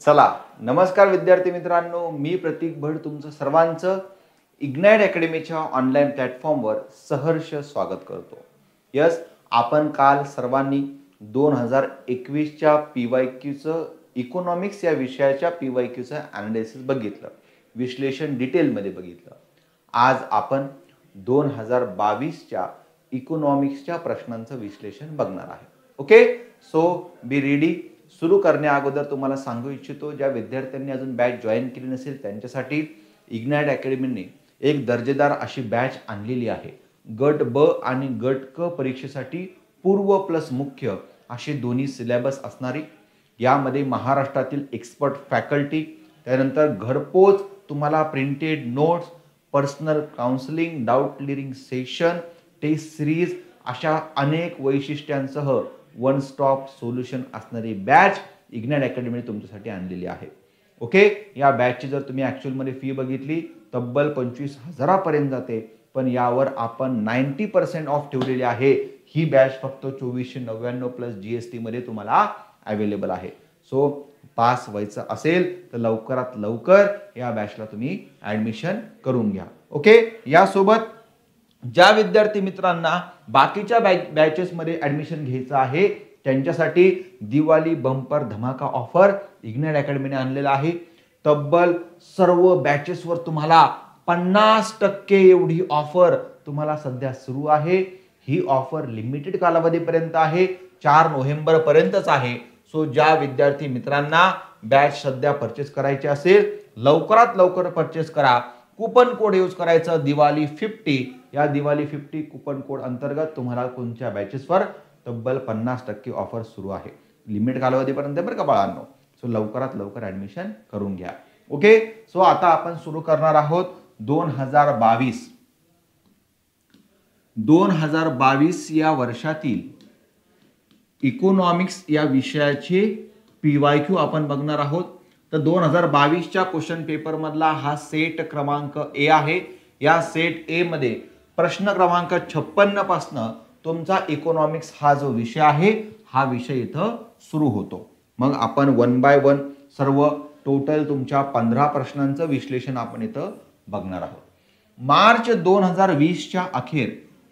चला, नमस्कार विद्यार्थी मित्रांनो, मी प्रतीक भट तुमचं सर्वांचं इग्नाइट अकॅडमीच्या ऑनलाईन प्लॅटफॉर्मवर सहर्ष स्वागत करतो। यस, आपण काल सर्वांनी 2021च्या PYQचं इकॉनॉमिक्स या विषयाच्या PYQचं ॲनालिसिस बघितलं, विश्लेषण डिटेलमध्ये बघितलं। आज आपण 2022च्या इकॉनॉमिक्सच्या प्रश्नांचं विश्लेषण बघणार आहे। Okay, so be ready. सुरू करण्या अगोदर तुम्हाला सांगू इच्छितो, ज्या विद्यार्थ्यांनी अजून बॅच जॉईन केली नसेल त्यांच्यासाठी इग्नाइट अकॅडमीने एक दर्जेदार अशी बॅच आणलेली आहे। गट ब आणि गट क परीक्षेसाठी पूर्व प्लस मुख्य असे दोन्ही सिलेबस असणारी, यामध्ये महाराष्ट्रातील एक्सपर्ट फॅकल्टी, त्यानंतर घरपोच तुम्हाला printed notes, personal counselling, doubt clearing session, test series अशा अनेक वैशिष्ट्यांसह वन स्टॉप सोल्युशन असणारी बॅच इग्नाइट अकॅडमीने तुमच्यासाठी आणलेली आहे। ओके, या बॅचची जर तुम्ही ॲक्च्युअलमध्ये फी बघितली तब्बल 25,000 पर्यंत जाते, पण यावर आपण 90% ऑफ ठेवलेली आहे। ही बॅच फक्त 2499 प्लस GST मध्ये तुम्हाला अवेलेबल आहे। सो पास व्हायचं असेल तर लवकरात लवकर या बॅचला तुम्ही ॲडमिशन करून घ्या। ओके, यासोबत ज्या विद्यार्थी मित्रांना बाकीच्या बॅचेसमध्ये ॲडमिशन घ्यायचं आहे त्यांच्यासाठी दिवाळी बंपर धमाका ऑफर इग्नाइट अकॅडमीने आणलेला आहे। तब्बल सर्व बॅचेसवर तुम्हाला 50% एवढी ऑफर तुम्हाला सध्या सुरू आहे। ही ऑफर लिमिटेड कालावधीपर्यंत आहे, 4 नोव्हेंबर पर्यंतच आहे। सो ज्या विद्यार्थी मित्रांना बॅच सध्या परचेस करायची असेल लवकरात लवकर परचेस करा। कूपन कोड यूज करायचं दिवाळी 50। या दिवाळी 50 कूपन कोड अंतर्गत तुम्हाला कोणत्या बॅचेसवर तब्बल 50% ऑफर सुरू आहे, लिमिट कालावधीपर्यंत बरं का बाळांनो। सो लवकरात लवकर ॲडमिशन करून घ्या। ओके, सो आता आपण सुरू करणार आहोत 2022 या वर्षातील इकॉनॉमिक्स या विषयाचे PYQ आपण बघणार आहोत। तर 2022च्या क्वेश्चन पेपर मधला हा सेट क्रमांक ए आहे। या सेट ए मध्ये प्रश्न क्रमांक 56 पासून तुमचा इकॉनॉमिक्स हा जो विषय आहे हा विषय इथं सुरू होतो। मग आपण वन बाय वन सर्व टोटल तुमच्या 15 प्रश्नांचं विश्लेषण आपण इथं बघणार आहोत। मार्च 2020च्या अखेर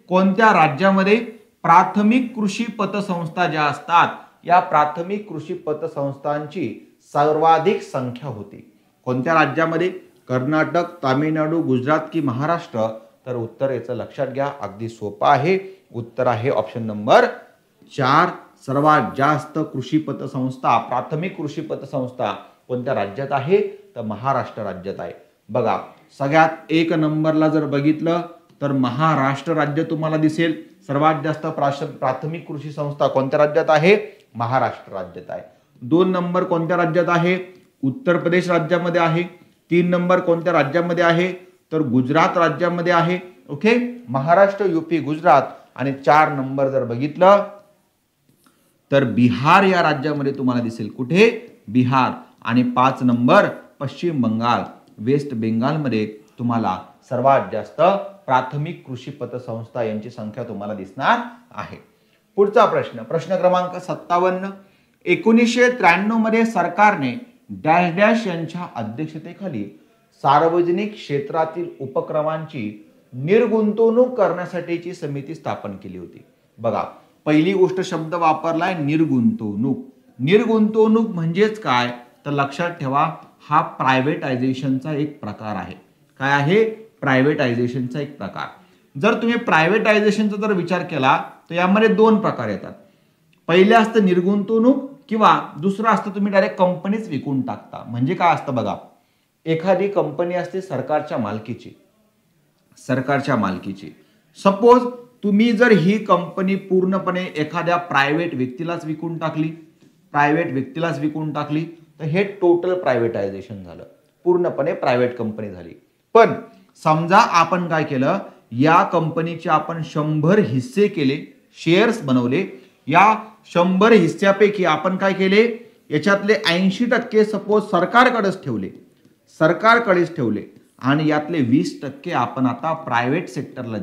कोणत्या राज्यामध्ये प्राथमिक कृषी पतसंस्था ज्या असतात या प्राथमिक कृषी पतसंस्थांची सर्वाधिक संख्या होती? कोणत्या राज्यामध्ये? कर्नाटक, तामिळनाडू, गुजरात की महाराष्ट्र? तर उत्तर याचं लक्षात घ्या, अगदी सोपं आहे। उत्तर आहे ऑप्शन नंबर 4। सर्वात जास्त कृषी पतसंस्था, प्राथमिक कृषी पतसंस्था कोणत्या राज्यात आहे? तर महाराष्ट्र राज्यात आहे। बघा, सगळ्यात 1 नंबरला जर बघितलं तर महाराष्ट्र राज्य तुम्हाला दिसेल। सर्वात जास्त प्राथमिक कृषी संस्था कोणत्या राज्यात आहे? महाराष्ट्र राज्यात आहे। 2 नंबर कोणत्या राज्यात आहे? उत्तर प्रदेश राज्यामध्ये आहे। 3 नंबर कोणत्या राज्यामध्ये आहे? तर गुजरात राज्यामध्ये आहे। Okay, Maharashtra, UP, Gujarat. आणि 4 नंबर जर बघितलं तर बिहार या राज्यामध्ये तुम्हाला दिसेल। कुठे? बिहार। आणि 5 नंबर पश्चिम बंगाल, वेस्ट बेंगालमध्ये तुम्हाला सर्वात जास्त प्राथमिक कृषी पतसंस्था यांची संख्या तुम्हाला दिसणार आहे। पुढचा प्रश्न, प्रश्न क्रमांक 57। 1993 मध्ये सरकारने डॅश डॅश यांच्या अध्यक्षतेखाली सार्वजनिक क्षेत्रातील उपक्रमांची निर्गुंतवणूक करण्यासाठीची समिती स्थापन केली होती। बघा, पहिली गोष्ट शब्द वापरलाय निर्गुंतवणूक। निर्गुंतवणूक म्हणजेच काय? तर लक्षात ठेवा, हा प्रायव्हेटायझेशनचा एक प्रकार आहे। काय आहे? प्रायव्हेटायझेशनचा एक प्रकार। जर तुम्ही प्रायव्हेटायझेशनचा जर विचार केला तर यामध्ये 2 प्रकार येतात। पहिले असतं निर्गुंतवणूक किंवा दुसरं असतं तुम्ही डायरेक्ट कंपनीच विकून टाकता। म्हणजे काय असतं बघा, एखादी कंपनी असते सरकारच्या मालकीची। सपोज तुम्ही जर ही कंपनी पूर्णपणे एखाद्या प्रायव्हेट व्यक्तीलाच विकून टाकली तर हे टोटल प्रायव्हेटायझेशन झालं, पूर्णपणे प्रायव्हेट कंपनी झाली। पण समजा आपण काय केलं, या कंपनीचे आपण 100 हिस्से केले, शेअर्स बनवले। या 100 हिस्स्यापैकी आपण काय केले, याच्यातले 80% सपोज सरकारकडेच ठेवले आणि यातले 20% आपण आता प्रायव्हेट सेक्टरला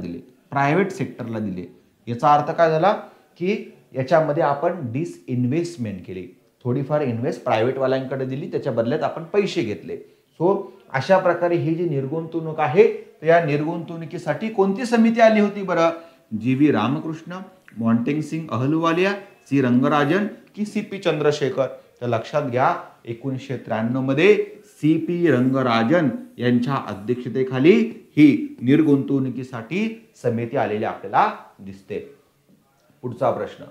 दिले। याचा अर्थ काय झाला की याच्यामध्ये आपण डिसइन्व्हेस्टमेंट केली। थोडीफार इन्व्हेस्ट प्रायव्हेट वाल्यांकडे दिली, त्याच्या बदल्यात आपण पैसे घेतले. सो अशा प्रकारे ही जी निर्गुंतवणूक आहे, तर या निर्गुंतवणुकीसाठी कोणती समिती आली होती बरं? जी.व्ही. रामकृष्ण, मॉन्टेगसिंग अहलुवालिया, सी रंगराजन की सी.पी. चंद्रशेखर? तर लक्षात घ्या, 1993 मध्ये सी.पी. रंगराजन यांच्या अध्यक्षतेखाली ही निर्गुंतवणुकीसाठी समिती आलेली आपल्याला दिसते. पुढचा प्रश्न,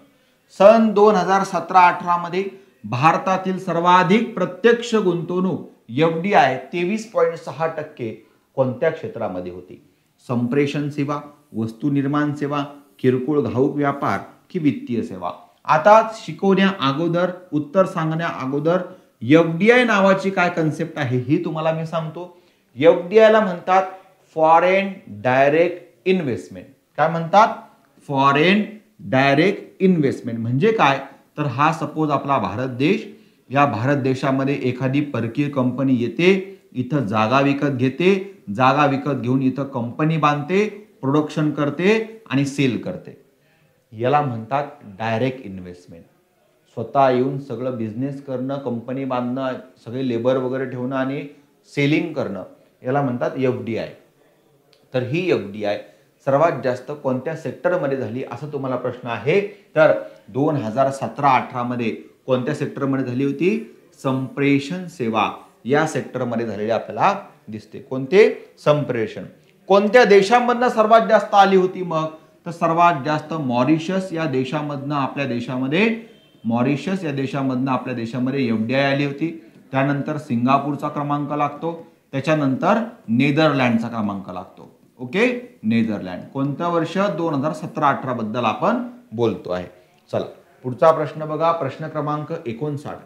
सन 2017-18 मध्ये भारतातील सर्वाधिक प्रत्यक्ष गुंतवणूक FDI 23.6% कोणत्या क्षेत्रामध्ये होती? संप्रेषण सेवा, वस्तू निर्माण सेवा, किरकोळ घाऊक व्यापार की वित्तीय सेवा? आता शिकवण्या अगोदर, उत्तर सांगण्या अगोदर FDI नावाची काय कन्सेप्ट आहे ही तुम्हाला मी सांगतो. FDI ला म्हणतात फॉरेन डायरेक्ट इन्व्हेस्टमेंट. काय म्हणतात? Foreign direct investment. म्हणजे काय? तर हा सपोज आपला भारत देश, या भारत देशामध्ये एखादी परकीय कंपनी येते, इथं जागा विकत घेते, जागा विकत घेऊन इथं कंपनी बांधते, प्रोडक्शन करते आणि सेल करते. याला म्हणतात डायरेक्ट इन्व्हेस्टमेंट. स्वतः येऊन सगळं बिझनेस करणं, कंपनी बांधणं, सगळे लेबर वगैरे ठेवणं आणि सेलिंग करणं, याला म्हणतात FDI. तर ही FDI सर्वात जास्त कोणत्या सेक्टरमध्ये झाली असं तुम्हाला प्रश्न आहे. तर 2017-18 मध्ये कोणत्या सेक्टरमध्ये झाली होती? संप्रेषण सेवा या सेक्टरमध्ये झालेली आपल्याला दिसते. कोणते? संप्रेषण. कोणत्या देशांमधनं सर्वात जास्त आली होती मग? तर सर्वात जास्त मॉरिशस या देशामधनं आपल्या देशामध्ये, मॉरिशस या देशामधनं आपल्या देशामध्ये FDI आली होती. त्यानंतर सिंगापूरचा क्रमांक लागतो, त्याच्यानंतर नेदरलँडचा क्रमांक लागतो. Okay, Netherland. कोणतं वर्ष? 2017-18 बद्दल आपण बोलतो आहे. चला पुढचा प्रश्न बघा, प्रश्न क्रमांक 59.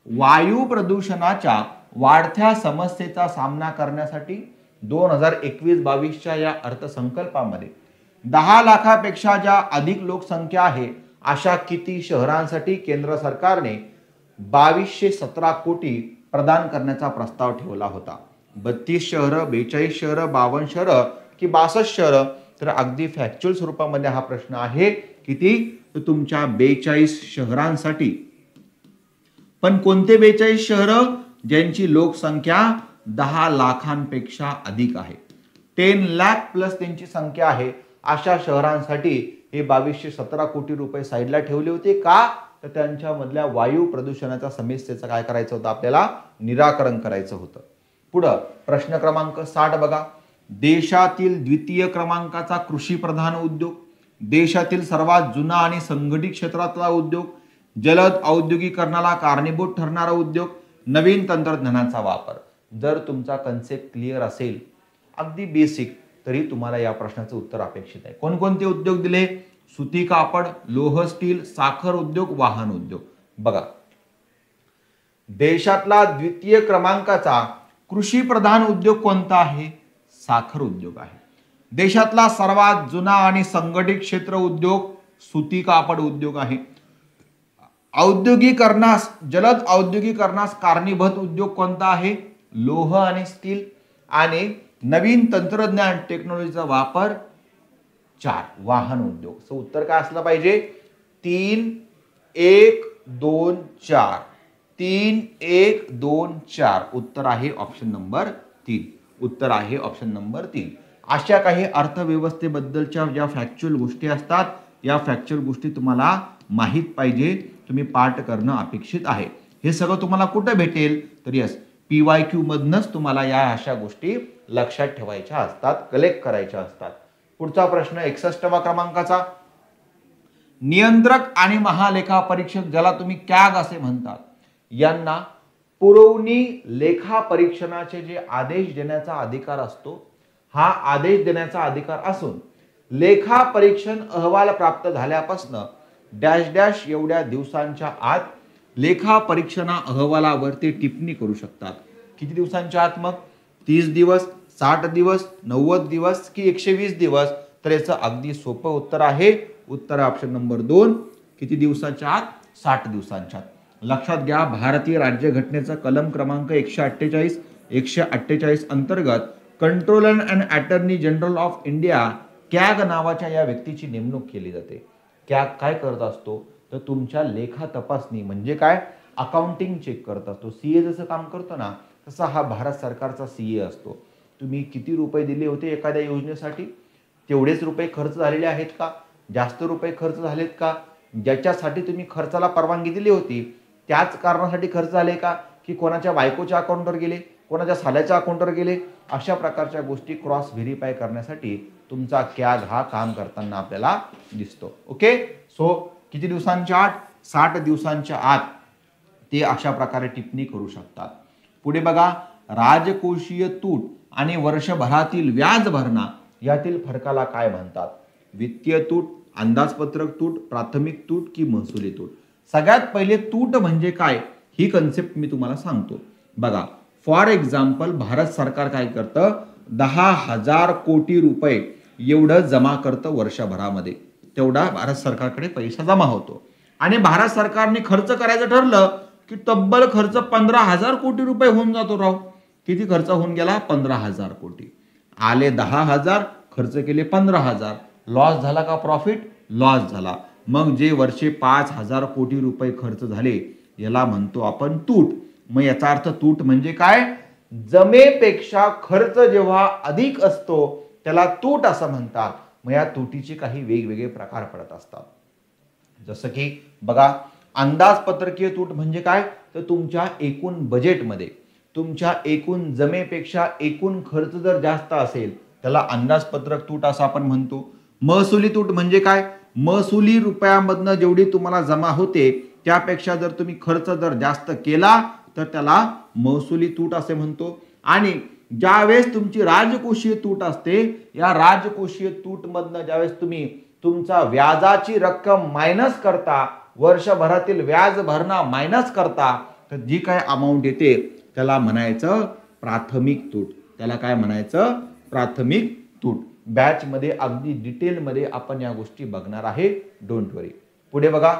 वायू प्रदूषणाच्या वाढत्या समस्येचा सामना करण्यासाठी 2021-22च्या या अर्थसंकल्पामध्ये 10 लाखापेक्षा ज्या अधिक लोकसंख्या आहे अशा किती शहरांसाठी केंद्र सरकारने 2217 कोटी प्रदान करण्याचा प्रस्ताव ठेवला होता? 32 शहरं, 42 शहरं, 52 शहरं की 62 शहरं? तर अगदी फॅक्च्युअल स्वरूपामध्ये हा प्रश्न आहे. किती? तर तुमच्या 42 शहरांसाठी. पण कोणते 42 शहरं? ज्यांची लोकसंख्या 10 लाखांपेक्षा अधिक आहे. 10 लाख प्लस त्यांची संख्या आहे अशा शहरांसाठी हे 2217 कोटी रुपये साईडला ठेवले होते. का? तर त्यांच्यामधल्या वायू प्रदूषणाच्या समस्येचं काय करायचं होतं? आपल्याला निराकरण करायचं होतं. पुढं प्रश्न क्रमांक 60 बघा. देशातील द्वितीय क्रमांकाचा कृषी प्रधान उद्योग, देशातील सर्वात जुना आणि संघटित क्षेत्रातला उद्योग, जलद औद्योगिकरणाला कारणीभूत ठरणारा उद्योग, नवीन तंत्रज्ञानाचा वापर. जर तुमचा कन्सेप्ट क्लिअर असेल, अगदी बेसिक, तरी तुम्हाला या प्रश्नाचं उत्तर अपेक्षित आहे. कोणकोणते उद्योग दिले? सुती कापड, लोह स्टील, साखर उद्योग, वाहन उद्योग. बघा, देशातला द्वितीय क्रमांकाचा कृषी प्रधान उद्योग कोणता आहे? साखर उद्योग आहे. देशातला सर्वात जुना आणि संघटित क्षेत्र उद्योग सुती कापड उद्योग आहे. औद्योगिकरणास, जलद औद्योगिकरणास कारणीभूत उद्योग कोणता आहे? लोह आणि स्टील. आणि नवीन तंत्रज्ञान, टेक्नॉलॉजीचा वापर 4 वाहन उद्योग. सो उत्तर काय असलं पाहिजे? 3, 1, 2, 4. 3, 1, 2, 4. उत्तर आहे ऑप्शन नंबर 3. उत्तर आहे ऑप्शन नंबर 3. अशा काही अर्थव्यवस्थेबद्दलच्या ज्या फॅक्च्युअल गोष्टी असतात, या फॅक्च्युअल गोष्टी तुम्हाला माहित पाहिजे, तुम्ही पाठ करणं अपेक्षित आहे. हे सगळं तुम्हाला कुठे भेटेल? तर यस, PYQ मधनच तुम्हाला या अशा गोष्टी लक्षात ठेवायच्या असतात, कलेक्ट करायच्या असतात. पुढचा प्रश्न 61व्या क्रमांकाचा. नियंत्रक आणि महालेखा परीक्षक, ज्याला तुम्ही कॅग असे म्हणतात, यांना पुरवणी लेखा परीक्षणाचे जे आदेश देण्याचा अधिकार असतो, हा आदेश देण्याचा अधिकार असून लेखा परीक्षण अहवाल प्राप्त झाल्यापासून डॅश डॅश एवढ्या दिवसांच्या आत लेखा परीक्षणा अहवालावरती टिप्पणी करू शकतात. किती दिवसांच्या आत मग? 30 दिवस, 60 दिवस, 90 दिवस की 120 दिवस? तर याचं अगदी सोपं उत्तर आहे. उत्तर ऑप्शन नंबर 2. किती दिवसाच्या आत? 60 दिवसांच्या आत. लक्षात घ्या, भारतीय राज्यघटनेचा कलम क्रमांक 148 अंतर्गत controller and attorney general of India CAG नावाच्या या व्यक्तीची नेमणूक केली जाते. कॅग काय करत असतो? तर तुमच्या लेखा तपासणी म्हणजे काय? अकाउंटिंग चेक करत असतो. सीए जसं काम करतो ना तसा हा भारत सरकारचा सीए असतो. तुम्ही किती रुपये दिले होते एखाद्या योजनेसाठी, तेवढेच रुपये खर्च झालेले आहेत का, जास्त रुपये खर्च झालेत का, ज्याच्यासाठी तुम्ही खर्चाला परवानगी दिली होती त्याच कारणासाठी खर्च झाले का, की कोणाच्या बायकोच्या अकाउंटवर गेले, कोणाच्या साल्याच्या अकाउंटवर गेले, अशा प्रकारच्या गोष्टी क्रॉस व्हेरीफाय करण्यासाठी तुमचा कॅग हा काम करताना आपल्याला दिसतो. ओके, सो किती दिवसांच्या आत, 60 दिवसांच्या आत ते अशा प्रकारे टिप्पणी करू शकतात. पुढे बघा, राजकोषीय तूट आणि वर्षभरातील व्याज भरणा यातील फरकाला काय म्हणतात? वित्तीय तूट, अंदाजपत्रक तूट, प्राथमिक तूट की महसुली तूट? सगळ्यात पहिले तूट म्हणजे काय ही कन्सेप्ट मी तुम्हाला सांगतो. बघा, फॉर एक्झाम्पल भारत सरकार काय करतं, 10,000 कोटी रुपये एवढं जमा करतं वर्षभरामध्ये. तेवढा भारत सरकारकडे पैसा जमा होतो आणि भारत सरकारने खर्च करायचं ठरलं की तब्बल खर्च 15,000 कोटी रुपये होऊन जातो. राव, किती खर्च होऊन गेला? 15,000 कोटी. आले 10,000, खर्च केले 15,000. लॉस झाला का प्रॉफिट? लॉस झाला. मग जे वर्षे 5,000 कोटी रुपये खर्च झाले याला म्हणतो आपण तूट. मग याचा अर्थ तूट म्हणजे काय? जमेपेक्षा खर्च जेव्हा अधिक असतो त्याला तूट असं म्हणतात. मग या तुटीचे काही वेगवेगळे प्रकार पडत असतात. जसं की बघा, अंदाजपत्रकीय तूट म्हणजे काय, तर तुमच्या एकूण बजेटमध्ये तुमच्या एकूण जमेपेक्षा एकूण खर्च जर जास्त असेल त्याला अंदाजपत्रक तूट असं आपण म्हणतो. महसुली तूट म्हणजे काय? महसुली रुपयामधनं जेवढी तुम्हाला जमा होते त्यापेक्षा जर तुम्ही खर्च जर जास्त केला तर त्याला महसुली तूट असे म्हणतो. आणि ज्यावेळेस तुमची राजकोषीय तूट असते, या राजकोषीय तूट मधनं ज्यावेळेस तुम्ही तुमचा व्याजाची रक्कम मायनस करता, वर्षभरातील व्याज भरणा मायनस करता, तर जी काय अमाऊंट येते त्याला म्हणायचं प्राथमिक तूट. त्याला काय म्हणायचं? प्राथमिक तूट. बॅच मध्ये अगदी डिटेल मध्ये आपण या गोष्टी बघणार आहे, डोंट वरी. पुढे बघा,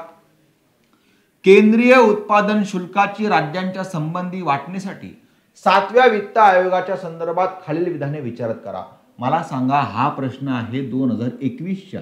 केंद्रीय उत्पादन शुल्काची राज्यांच्या संबंधी वाटणीसाठी 7व्या वित्त आयोगाच्या संदर्भात खालील विधाने विचारत करा. मला सांगा, हा प्रश्न आहे 2021च्या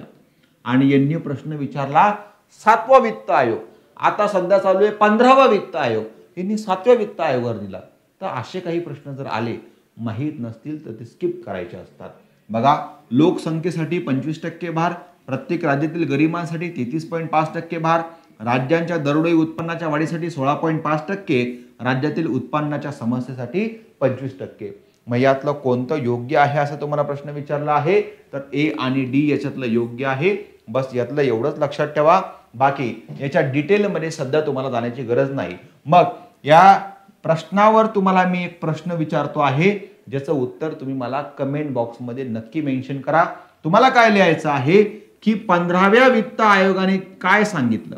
आणि यांनी प्रश्न विचारला 7वा वित्त आयोग. आता सध्या चालू आहे 15वा वित्त आयोग, यांनी 7व्या वित्त आयोगावर दिला. तर असे काही प्रश्न जर आले माहीत नसतील तर ते स्किप करायचे असतात. बघा, लोकसंख्येसाठी 25% भार, प्रत्येक राज्यातील गरिबांसाठी 33.5% भार, राज्यांच्या दरडोई उत्पन्नाच्या वाढीसाठी 16.5%, राज्यातील उत्पन्नाच्या समस्येसाठी 25%. मग यातलं कोणतं योग्य आहे असं तुम्हाला प्रश्न विचारला आहे, तर ए आणि डी याच्यातलं योग्य आहे. बस यातलं एवढंच लक्षात ठेवा, बाकी याच्या डिटेलमध्ये सध्या तुम्हाला जाण्याची गरज नाही. मग या प्रश्नावर तुम्हाला मी एक प्रश्न विचारतो आहे, ज्याचं उत्तर तुम्ही मला कमेंट बॉक्समध्ये नक्की मेन्शन करा. तुम्हाला काय लिहायचं आहे की 15व्या वित्त आयोगाने काय सांगितलं,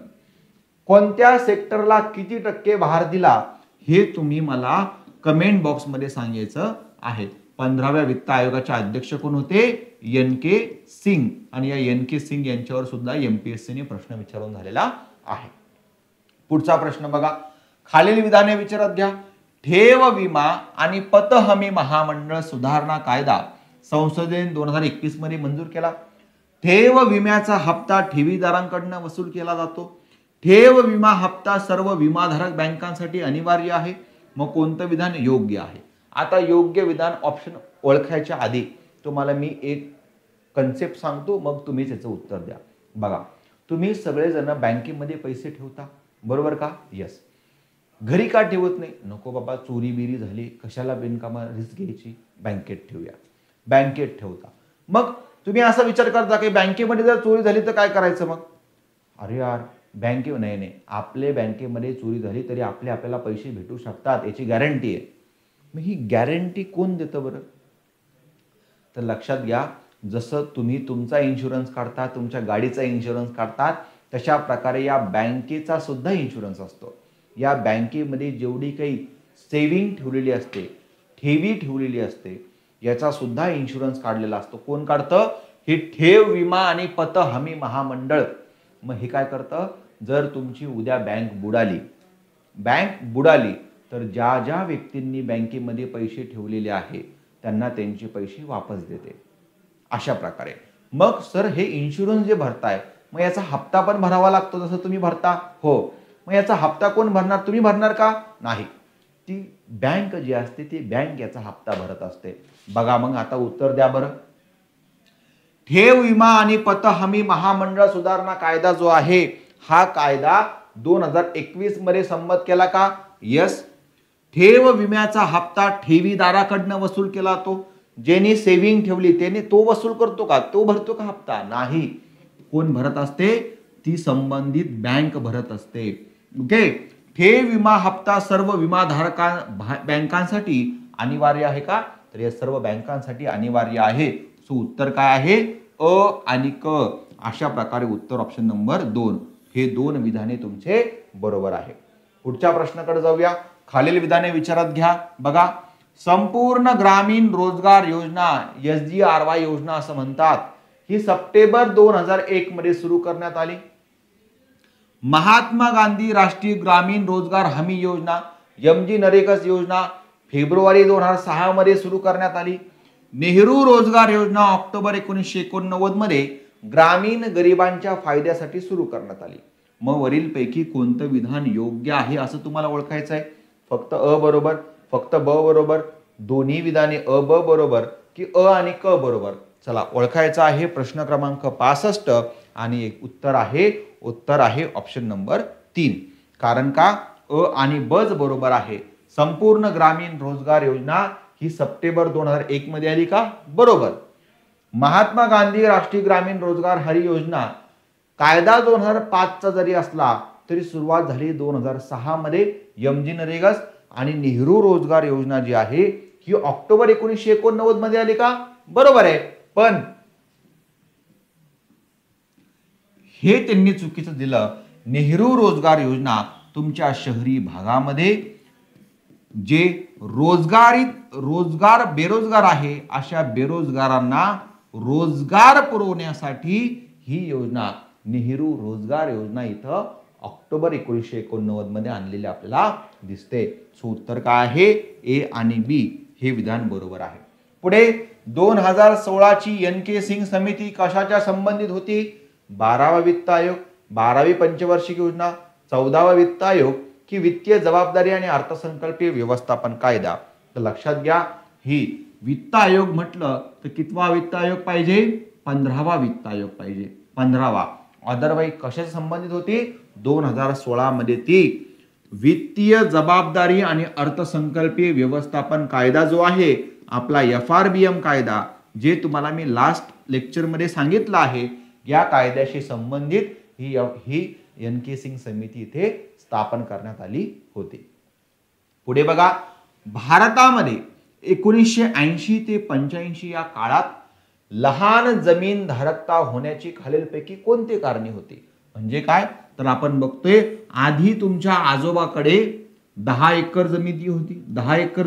कोणत्या सेक्टरला किती टक्के भार दिला, हे तुम्ही मला कमेंट बॉक्समध्ये सांगायचं आहे. 15व्या वित्त आयोगाचे अध्यक्ष कोण होते? एन.के. सिंग. आणि या एन.के. सिंग यांच्यावर सुद्धा एमपीएससीने प्रश्न विचारून झालेला आहे. पुढचा प्रश्न बघा, खालील विधाने विचारात घ्या. ठेव विमा आणि पत हमी महामंडळ सुधारणा कायदा संसदेने 2021 मध्ये मंजूर केला. ठेव विम्याचा हप्ता ठेवीदारांकडून वसूल केला जातो. ठेव विमा हप्ता सर्व विमाधारक बँकांसाठी अनिवार्य आहे. मग कोणतं विधान योग्य आहे? आता योग्य विधान ऑप्शन ओळखायच्या आधी तुम्हाला मी एक कन्सेप्ट सांगतो, मग तुम्ही त्याचं उत्तर द्या. बघा, तुम्ही सगळेजण बँकेमध्ये पैसे ठेवता, बरोबर का? यस. घरी का ठेवत नाही? नको बाबा, चोरी बिरी झाली, कशाला बिनकामा रिस्क घ्यायची, बँकेत ठेवूया. बँकेत ठेवता. मग तुम्ही असा विचार करता की बँकेमध्ये जर चोरी झाली तर काय करायचं? मग अरे यार, नाही, आपले बँकेमध्ये चोरी झाली तरी आपल्याला पैसे भेटू शकतात, याची गॅरंटी आहे. मग ही गॅरंटी कोण देतं बरं? तर लक्षात घ्या, जसं तुम्ही तुमचा इन्शुरन्स काढता, तुमच्या गाडीचा इन्शुरन्स काढतात, तशा प्रकारे या बँकेचा सुद्धा इन्शुरन्स असतो. या बँकेमध्ये जेवढी काही सेव्हिंग ठेवलेली असते, ठेवी ठेवलेली असते, याचा सुद्धा इन्शुरन्स काढलेला असतो. कोण काढतं? हे ठेव विमा आणि पत हमी महामंडळ. मग हे काय करतं? जर तुमची उद्या बँक बुडाली तर ज्या व्यक्तींनी बँकेमध्ये पैसे ठेवलेले आहे त्यांना त्यांचे पैसे वापस देते. अशा प्रकारे मग सर हे इन्शुरन्स जे भरताय, मग याचा हप्ता पण भरावा लागतो जसं तुम्ही भरता? हो. मग याचा हप्ता कोण भरणार? तुम्ही भरणार का? नाही, ती बँक जी असते ती बँक याचा हप्ता भरत असते. बघा मग आता उत्तर द्या बरं. ठेव विमा आणि पत हमी महामंडळ सुधारणा कायदा जो आहे हा कायदा 2021 मध्ये संमत केला का? यस. ठेव विम्याचा हप्ता ठेवीदाराकडनं वसूल केला तो. ज्यांनी सेव्हिंग ठेवली त्याने तो वसूल करतो का? तो भरतो का हप्ता? नाही. कोण भरत असते? ती संबंधित बँक भरत असते. ओके. ठेव विमा हप्ता सर्व विमाधारका बँकांसाठी अनिवार्य आहे का? तर या सर्व बँकांसाठी अनिवार्य आहे. सो उत्तर काय आहे? अ आणि क. अशा प्रकारे उत्तर ऑप्शन नंबर 2 हे दोन विधाने तुमचे बरोबर आहे. पुढच्या प्रश्नाकडे जाऊया. खालील विधाने विचारात घ्या. बघा, संपूर्ण ग्रामीण रोजगार योजना SGRY योजना असं म्हणतात, ही सप्टेंबर 2001 मध्ये सुरू करण्यात आली. महात्मा गांधी राष्ट्रीय ग्रामीण रोजगार हमी योजना MGNREGA योजना फेब्रुवारी 2006 मध्ये सुरू करण्यात आली. नेहरू रोजगार योजना ऑक्टोबर 1989 मध्ये ग्रामीण गरिबांच्या फायद्यासाठी सुरू करण्यात आली. मग वरील पैकी कोणतं विधान योग्य आहे असं तुम्हाला ओळखायचं आहे. फक्त अ बरोबर, फक्त ब बरोबर, दोन्ही विधाने अ ब बरोबर की अ आणि क बरोबर? चला ओळखायचं आहे. प्रश्न क्रमांक 65 आणि एक उत्तर आहे ऑप्शन नंबर 3. कारण का अ आणि ब बरोबर आहे. संपूर्ण ग्रामीण रोजगार योजना ही सप्टेंबर 2001 मध्ये आली का? बरोबर. महात्मा गांधी राष्ट्रीय ग्रामीण रोजगार हमी योजना कायदा 2005 चा जरी असला तरी सुरुवात झाली 2006 मध्ये. MGNREGA आणि नेहरू रोजगार योजना जी आहे ही ऑक्टोबर 1989 मध्ये आली का? बरोबर आहे. पण हे त्यांनी चुकीचं दिलं. नेहरू रोजगार योजना तुमच्या शहरी भागामध्ये जे रोजगार बेरोजगार आहे अशा बेरोजगारांना रोजगार पुरवण्यासाठी ही योजना नेहरू रोजगार योजना इथं ऑक्टोबर 1989 मध्ये आणलेली आपल्याला दिसते. सो उत्तर काय आहे? ए आणि बी हे विधान बरोबर आहे. पुढे 2016 ची NK सिंग समिती कशाच्या संबंधित होती? 12वा वित्त आयोग, 12वी पंचवार्षिक योजना, 14वा वित्त आयोग की वित्तीय जबाबदारी आणि अर्थसंकल्पीय व्यवस्थापन कायदा? तर लक्षात घ्या, ही वित्त आयोग म्हटलं तर कितवा वित्त आयोग पाहिजे? 15वा वित्त आयोग पाहिजे. 15वा. अदरवाईज कशाशी संबंधित होती? 2016 मध्ये ती वित्तीय जबाबदारी आणि अर्थसंकल्पीय व्यवस्थापन कायदा जो आहे आपला FRBM कायदा, जे तुम्हाला मी लास्ट लेक्चर मध्ये सांगितलं आहे, या कायद्याशी संबंधित ही NK सिंग समिती इथे स्थापन करण्यात आली होती. पुढे बघा, भारतामध्ये 1980 ते 85 या काळात लहान जमीन धारकता होण्याची खालीलपैकी कोणती कारणे होती? म्हणजे काय? तर आपण बघतोय आधी तुमच्या आजोबाकडे 10 एकर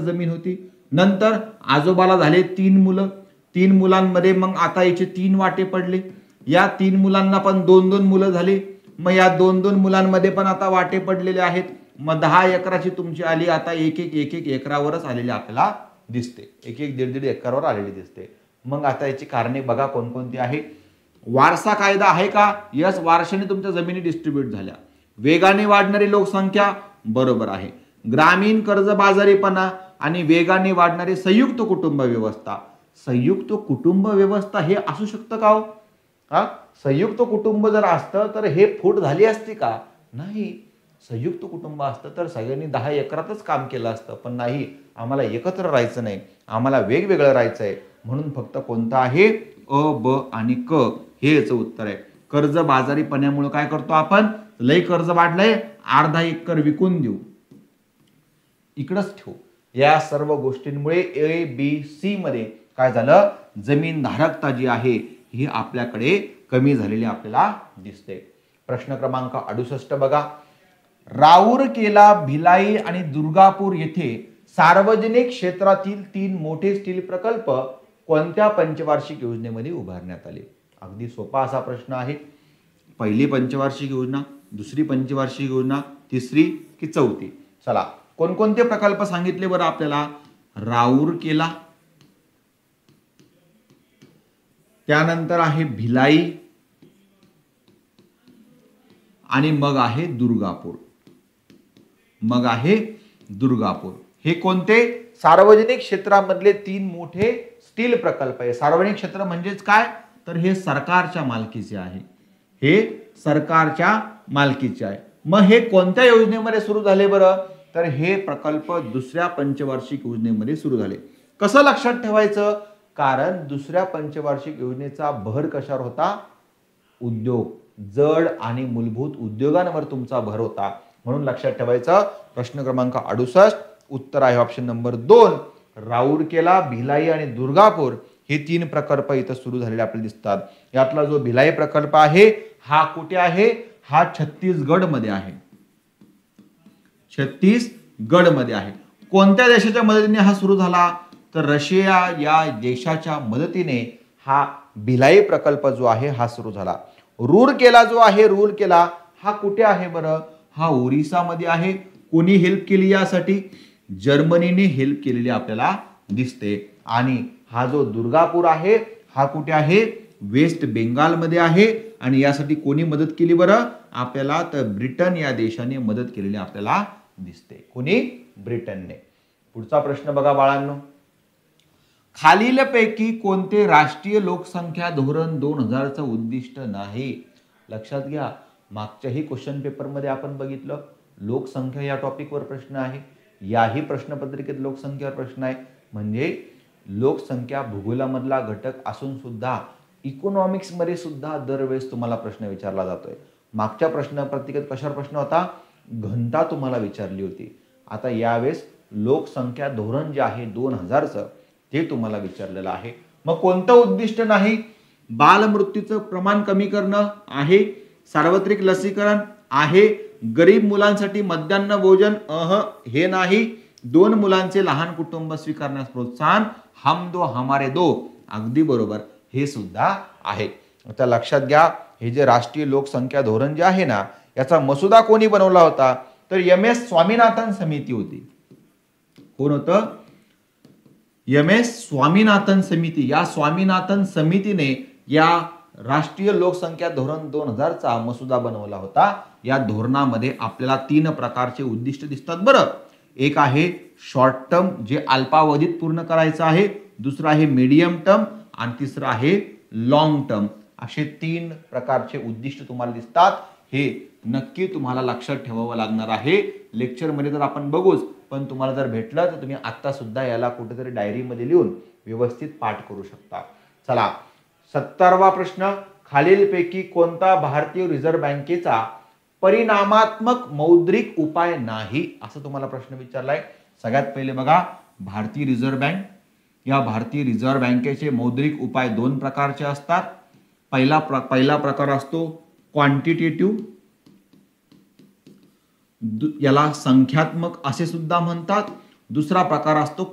जमीन होती. नंतर आजोबाला झाले 3 मुलं. 3 मुलांमध्ये मग आता याचे 3 वाटे पडले. या 3 मुलांना पण 2-2 मुलं झाली. मग या 2-2 मुलांमध्ये पण आता वाटे पडलेले आहेत. मग 10 एकराची तुमची आली, आता एक एक एकरावरच आलेली आपल्याला दिसते. एक 1.5 एकरावर आलेली दिसते. मग आता याची कारणे बघा कोणकोणती आहे. वारसा कायदा आहे का? यस, वारशाने तुमच्या जमिनी डिस्ट्रीब्यूट झाल्या. वेगाने वाढणारी लोकसंख्या, बरोबर आहे. ग्रामीण कर्जबाजारीपणा आणि वेगाने वाढणारी संयुक्त कुटुंब व्यवस्था. संयुक्त कुटुंब व्यवस्था हे असू शकतं का हो? संयुक्त कुटुंब जर असतं तर हे फूट झाली असती का? नाही. संयुक्त कुटुंब असतं तर सगळ्यांनी 10 एकरातच काम केलं असतं. पण नाही, आम्हाला एकत्र राहायचं नाही, आम्हाला वेगवेगळं राहायचंय. म्हणून फक्त कोणतं आहे? अ, ब आणि क हे याचं उत्तर आहे. कर्जबाजारीपणामुळे काय करतो आपण? लय कर्ज वाढलंय, अर्धा एकर विकून देऊ, इकडंच ठेवू. या सर्व गोष्टींमुळे ABC मध्ये काय झालं? जमीन धारकता जी आहे ही आपल्याकडे कमी झालेली आपल्याला दिसते. प्रश्न क्रमांक 68 बघा, राऊरकेला, भिलाई आणि दुर्गापूर येथे सार्वजनिक क्षेत्रातील 3 मोठे स्टील प्रकल्प कोणत्या पंचवार्षिक योजनेमध्ये उभारण्यात आले? अगदी सोपा असा प्रश्न आहे. पहिली पंचवार्षिक योजना, दुसरी पंचवार्षिक योजना, तिसरी की चौथी? चला कोणकोणते प्रकल्प सांगितले बरं आपल्याला? राऊरकेला, त्यानंतर आहे भिलाई आणि मग आहे दुर्गापूर. मग आहे दुर्गापूर. हे कोणते? सार्वजनिक क्षेत्रामधले 3 मोठे स्टील प्रकल्प आहे. सार्वजनिक क्षेत्र म्हणजेच काय? तर हे सरकारच्या मालकीचे आहे. हे सरकारच्या मालकीचे आहे. मग हे कोणत्या योजनेमध्ये सुरू झाले बरं? तर हे प्रकल्प दुसऱ्या पंचवार्षिक योजनेमध्ये सुरू झाले. कसं लक्षात ठेवायचं? कारण दुसऱ्या पंचवार्षिक योजनेचा भर कशावर होता? उद्योग, जड आणि मूलभूत उद्योगांवर तुमचा भर होता. म्हणून लक्षात ठेवायचं. प्रश्न क्रमांक 68 उत्तर आहे ऑप्शन नंबर 2. राऊरकेला, भिलाई आणि दुर्गापूर हे 3 प्रकल्प इथं सुरू झालेले आपल्याला दिसतात. यातला जो भिलाई प्रकल्प आहे हा कुठे आहे? हा छत्तीसगड मध्ये आहे. छत्तीसगड मध्ये आहे. कोणत्या देशाच्या मदतीने हा सुरू झाला? तर रशिया या देशाच्या मदतीने हा भिलाई प्रकल्प जो आहे हा सुरू झाला. रूरकेला जो आहे, रूरकेला हा कुठे आहे बरं? हा ओरिसा मध्ये आहे. कोणी हेल्प केली यासाठी? जर्मनीने हेल्प केलेली आपल्याला दिसते. आणि हा जो दुर्गापूर आहे हा कुठे आहे? वेस्ट बेंगाल मध्ये आहे. आणि यासाठी कोणी मदत केली बरं आपल्याला? तर ब्रिटन या देशाने मदत केलेली आपल्याला दिसते. कोणी? ब्रिटनने. पुढचा प्रश्न बघा बाळांनो. खालीलपैकी कोणते राष्ट्रीय लोकसंख्या धोरण 2000चं उद्दिष्ट नाही? लक्षात घ्या, मागच्याही क्वेश्चन पेपर मध्ये आपण बघितलं लोकसंख्या या टॉपिकवर प्रश्न आहे. याही प्रश्नपत्रिकेत लोकसंख्येवर प्रश्न आहे. म्हणजे लोकसंख्या भूगोलामधला घटक असून सुद्धा इकॉनॉमिक्स मध्ये सुद्धा दरवेळेस तुम्हाला प्रश्न विचारला जातोय. मागच्या प्रश्नपत्रिकेत कशावर प्रश्न होता? घनता तुम्हाला विचारली होती. आता यावेळेस लोकसंख्या धोरण जे आहे 2000चं ते तुम्हाला विचारलेलं आहे. मग कोणतं उद्दिष्ट नाही? बालमृत्यूचं प्रमाण कमी करणं आहे. सार्वत्रिक लसीकरण आहे. गरीब मुलांसाठी मध्यान्ह भोजन हे नाही. 2 मुलांचे लहान कुटुंब स्वीकारण्यास प्रोत्साहन, हम दो हमारे दो अगदी बरोबर हे सुद्धा आहे. आता लक्षात घ्या, हे जे राष्ट्रीय लोकसंख्या धोरण जे आहे ना याचा मसुदा कोणी बनवला होता? तर MS स्वामीनाथन समिती होती. कोण होतं? MS स्वामीनाथन समिती. या स्वामीनाथन समितीने या राष्ट्रीय लोकसंख्या धोरण 2000चा मसुदा बनवला होता. या धोरणामध्ये आपल्याला 3 प्रकारचे उद्दिष्ट दिसतात बरं. एक आहे शॉर्ट टर्म जे अल्पावधीत पूर्ण करायचं आहे. दुसरं आहे मीडियम टर्म आणि तिसरं आहे लॉंग टर्म. असे 3 प्रकारचे उद्दिष्ट तुम्हाला दिसतात. हे नक्की तुम्हाला लक्षात ठेवावं लागणार आहे. लेक्चर मध्ये तर आपण बघूच, पण तुम्हाला जर भेटलं तर तुम्ही आता सुद्धा याला कुठेतरी डायरी मध्ये लिहून व्यवस्थित पाठ करू शकता. चला 70वा प्रश्न. खालीलपैकी कोणता भारतीय रिझर्व्ह बँकेचा परिणामात्मक मौद्रिक उपाय नाही? असं तुम्हाला प्रश्न विचारलाय. सगळ्यात पहिले बघा, भारतीय रिझर्व्ह बँक, या भारतीय रिझर्व्ह बँकेचे मौद्रिक उपाय 2 प्रकारचे असतात. पहिला प्रकार असतो क्वांटिटेटिव्ह, याला संख्यात्मक असे सुद्धा म्हणतात. दुसरा प्रकार असतो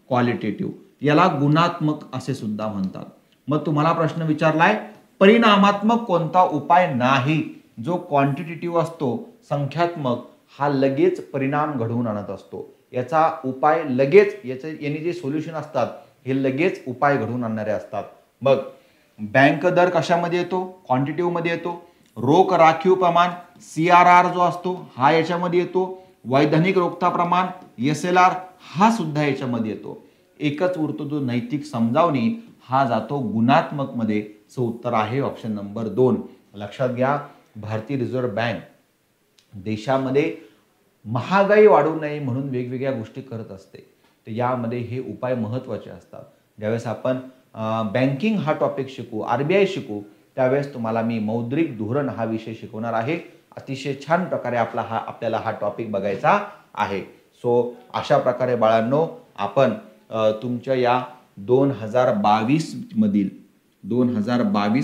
क्वालिटेटिव्ह. याला गुणात्मक असे सुद्धा म्हणतात. मग तुम्हाला प्रश्न विचारलाय परिणामात्मक कोणता उपाय नाही? जो क्वांटिटेटिव्ह असतो, संख्यात्मक, हा लगेच परिणाम घडवून आणत असतो. याचा उपाय लगेच, याने जे सोल्युशन असतात हे लगेच उपाय घडवून आणणारे असतात. मग बँक दर कशामध्ये येतो? क्वांटिटेटिव्ह मध्ये येतो. रोख राखीव प्रमाण CRR जो असतो हा याच्यामध्ये येतो. वैधानिक रोखता प्रमाण SLR हा सुद्धा याच्यामध्ये येतो. एकच उरतो जो नैतिक समजावणी, हा जातो गुणात्मक मध्ये. उत्तर आहे ऑप्शन नंबर 2. लक्षात घ्या, भारतीय रिझर्व्ह बँक देशामध्ये महागाई वाढू नये म्हणून वेगवेगळ्या गोष्टी करत असते. तर यामध्ये हे उपाय महत्त्वाचे असतात. ज्यावेळेस आपण बँकिंग हा टॉपिक शिकू, RBI शिकू, त्यावेळेस तुम्हाला मी मौद्रिक धोरण हा विषय शिकवणार आहे. अतिशय छान प्रकारे आपल्याला हा टॉपिक बघायचा आहे. सो अशा प्रकारे बाळांनो आपण तुमच्या या 2022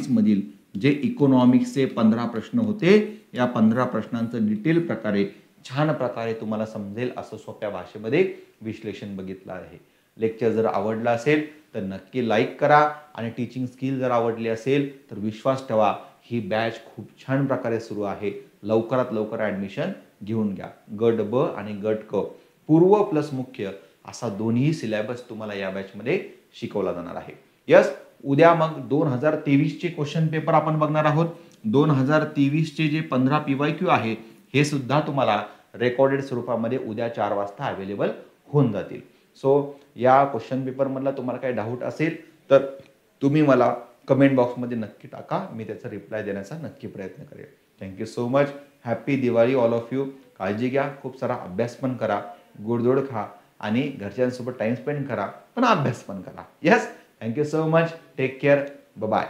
मधील जे इकॉनॉमिक्सचे 15 प्रश्न होते, या 15 प्रश्नांचं डिटेल प्रकारे छान प्रकारे तुम्हाला समजेल असं सोप्या भाषेमध्ये विश्लेषण बघितलं आहे. लेक्चर जर आवडला असेल तर नक्की लाईक करा आणि टीचिंग स्किल जर आवडली असेल तर विश्वास ठेवा, ही बॅच खूप छान प्रकारे सुरू आहे. लवकरात लवकर ऍडमिशन घेऊन घ्या. गट ब आणि गट क, पूर्व प्लस मुख्य असा दोन्ही सिलेबस तुम्हाला या बॅच मध्ये शिकवला जाणार आहे. यस, उद्या मग 2023 चे क्वेश्चन पेपर आपण बघणार आहोत. 2023 चे जे 15 PYQ आहे हे सुद्धा तुम्हाला रेकॉर्डेड स्वरूपामध्ये उद्या 4 वाजता अवेलेबल होऊन जातील. सो या क्वेश्चन पेपरमधला तुम्हाला काही डाऊट असेल तर तुम्ही मला कमेंट बॉक्समध्ये नक्की टाका. मी त्याचा रिप्लाय देण्याचा नक्की प्रयत्न करेन. Thank you so much. Happy Diwali all of you. काळजी घ्या. खूप सारा अभ्यास पण करा. गोडधोड खा आणि घरच्यांसोबत टाइम स्पेंड करा, पण अभ्यास पण करा. Yes. Thank you so much. Take care. Bye.